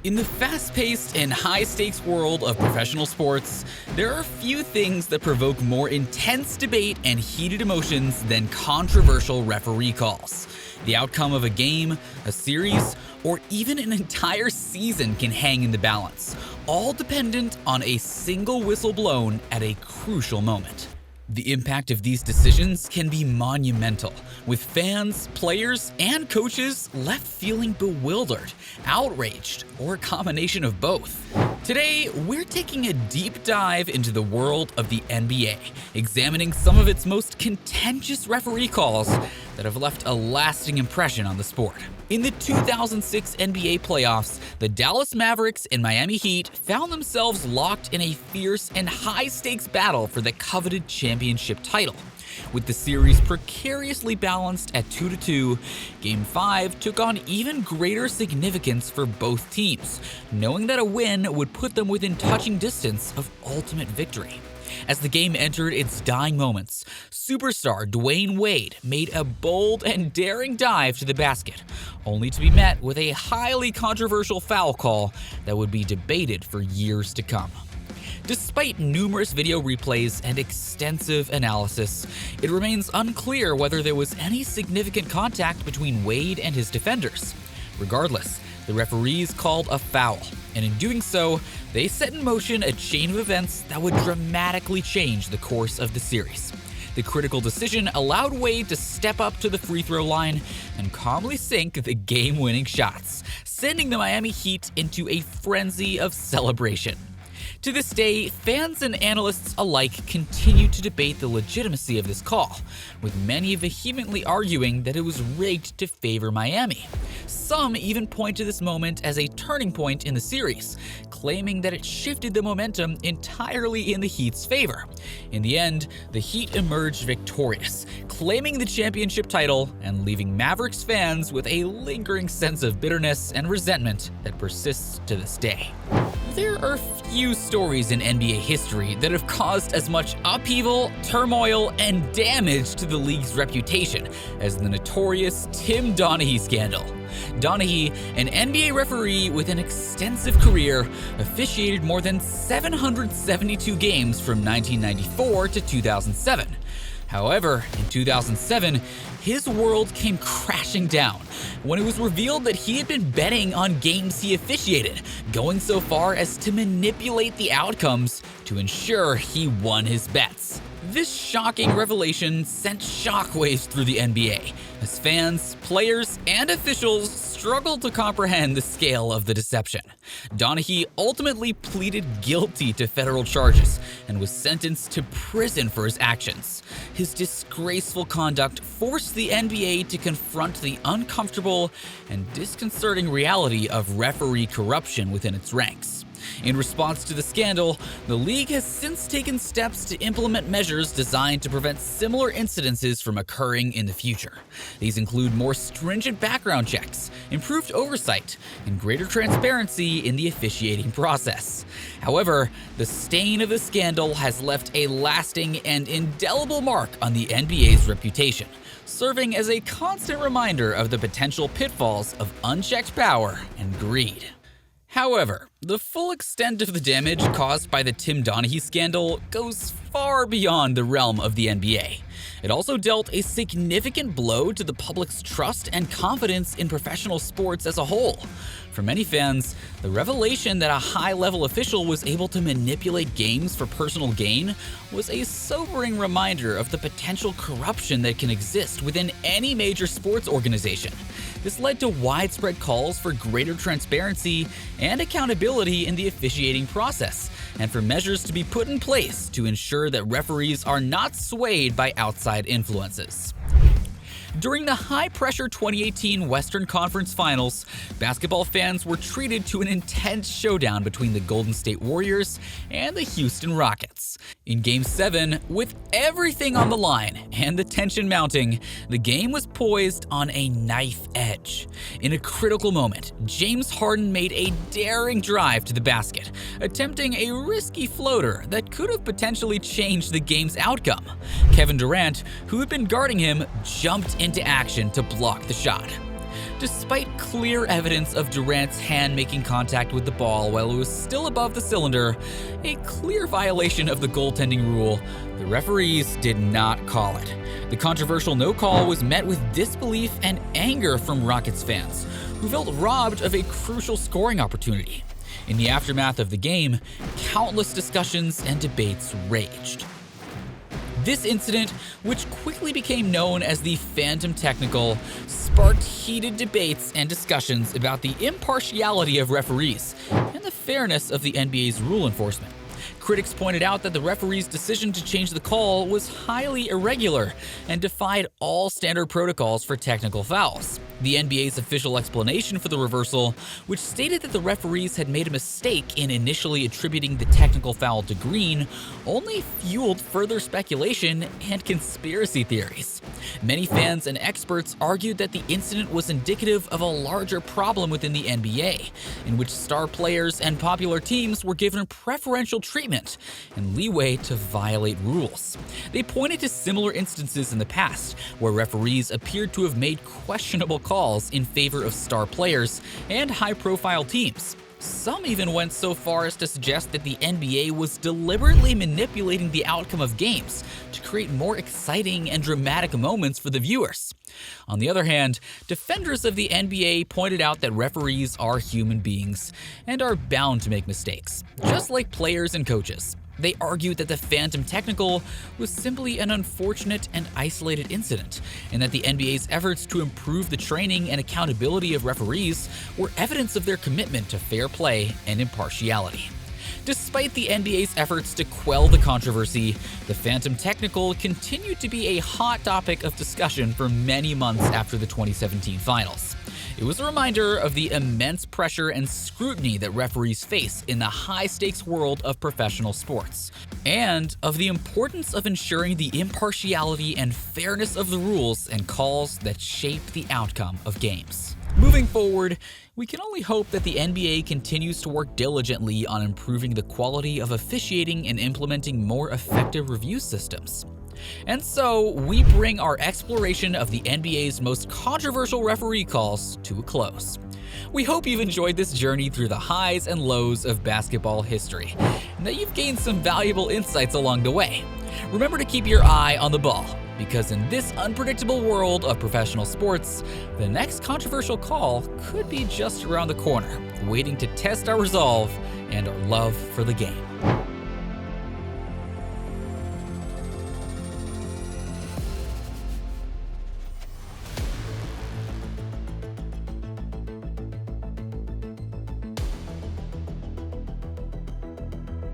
In the fast-paced and high-stakes world of professional sports, there are few things that provoke more intense debate and heated emotions than controversial referee calls. The outcome of a game, a series, or even an entire season can hang in the balance, all dependent on a single whistle blown at a crucial moment. The impact of these decisions can be monumental, with fans, players, and coaches left feeling bewildered, outraged, or a combination of both. Today, we're taking a deep dive into the world of the NBA, examining some of its most contentious referee calls that have left a lasting impression on the sport. In the 2006 NBA playoffs, the Dallas Mavericks and Miami Heat found themselves locked in a fierce and high-stakes battle for the coveted championship title. With the series precariously balanced at 2-2, Game 5 took on even greater significance for both teams, knowing that a win would put them within touching distance of ultimate victory. As the game entered its dying moments, superstar Dwayne Wade made a bold and daring dive to the basket, only to be met with a highly controversial foul call that would be debated for years to come. Despite numerous video replays and extensive analysis, it remains unclear whether there was any significant contact between Wade and his defenders. Regardless, the referees called a foul, and in doing so, they set in motion a chain of events that would dramatically change the course of the series. The critical decision allowed Wade to step up to the free throw line and calmly sink the game-winning shots, sending the Miami Heat into a frenzy of celebration. To this day, fans and analysts alike continue to debate the legitimacy of this call, with many vehemently arguing that it was rigged to favor Miami. Some even point to this moment as a turning point in the series, claiming that it shifted the momentum entirely in the Heat's favor. In the end, the Heat emerged victorious, claiming the championship title and leaving Mavericks fans with a lingering sense of bitterness and resentment that persists to this day. There are few stories in NBA history that have caused as much upheaval, turmoil, and damage to the league's reputation as the notorious Tim Donaghy scandal. Donaghy, an NBA referee with an extensive career, officiated more than 772 games from 1994 to 2007. However, in 2007, his world came crashing down when it was revealed that he had been betting on games he officiated, going so far as to manipulate the outcomes to ensure he won his bets. This shocking revelation sent shockwaves through the NBA, as fans, players, and officials struggled to comprehend the scale of the deception. Donaghy ultimately pleaded guilty to federal charges and was sentenced to prison for his actions. His disgraceful conduct forced the NBA to confront the uncomfortable and disconcerting reality of referee corruption within its ranks. In response to the scandal, the league has since taken steps to implement measures designed to prevent similar incidences from occurring in the future. These include more stringent background checks, improved oversight, and greater transparency in the officiating process. However, the stain of the scandal has left a lasting and indelible mark on the NBA's reputation, serving as a constant reminder of the potential pitfalls of unchecked power and greed. However, the full extent of the damage caused by the Tim Donaghy scandal goes far beyond the realm of the NBA. It also dealt a significant blow to the public's trust and confidence in professional sports as a whole. For many fans, the revelation that a high-level official was able to manipulate games for personal gain was a sobering reminder of the potential corruption that can exist within any major sports organization. This led to widespread calls for greater transparency and accountability in the officiating process, and for measures to be put in place to ensure that referees are not swayed by outside influences. During the high-pressure 2018 Western Conference Finals, basketball fans were treated to an intense showdown between the Golden State Warriors and the Houston Rockets. In Game 7, with everything on the line and the tension mounting, the game was poised on a knife edge. In a critical moment, James Harden made a daring drive to the basket, attempting a risky floater that could have potentially changed the game's outcome. Kevin Durant, who had been guarding him, jumped into action to block the shot. Despite clear evidence of Durant's hand making contact with the ball while it was still above the cylinder, a clear violation of the goaltending rule, the referees did not call it. The controversial no call was met with disbelief and anger from Rockets fans, who felt robbed of a crucial scoring opportunity. In the aftermath of the game, countless discussions and debates raged. This incident, which quickly became known as the Phantom Technical, sparked heated debates and discussions about the impartiality of referees and the fairness of the NBA's rule enforcement. Critics pointed out that the referee's decision to change the call was highly irregular and defied all standard protocols for technical fouls. The NBA's official explanation for the reversal, which stated that the referees had made a mistake in initially attributing the technical foul to Green, only fueled further speculation and conspiracy theories. Many fans and experts argued that the incident was indicative of a larger problem within the NBA, in which star players and popular teams were given preferential treatment and leeway to violate rules. They pointed to similar instances in the past, where referees appeared to have made questionable calls in favor of star players and high-profile teams. Some even went so far as to suggest that the NBA was deliberately manipulating the outcome of games to create more exciting and dramatic moments for the viewers. On the other hand, defenders of the NBA pointed out that referees are human beings and are bound to make mistakes, just like players and coaches. They argued that the Phantom Technical was simply an unfortunate and isolated incident, and that the NBA's efforts to improve the training and accountability of referees were evidence of their commitment to fair play and impartiality. Despite the NBA's efforts to quell the controversy, the Phantom Technical continued to be a hot topic of discussion for many months after the 2017 finals. It was a reminder of the immense pressure and scrutiny that referees face in the high-stakes world of professional sports, and of the importance of ensuring the impartiality and fairness of the rules and calls that shape the outcome of games. Moving forward, we can only hope that the NBA continues to work diligently on improving the quality of officiating and implementing more effective review systems. And so, we bring our exploration of the NBA's most controversial referee calls to a close. We hope you've enjoyed this journey through the highs and lows of basketball history, and that you've gained some valuable insights along the way. Remember to keep your eye on the ball, because in this unpredictable world of professional sports, the next controversial call could be just around the corner, waiting to test our resolve and our love for the game.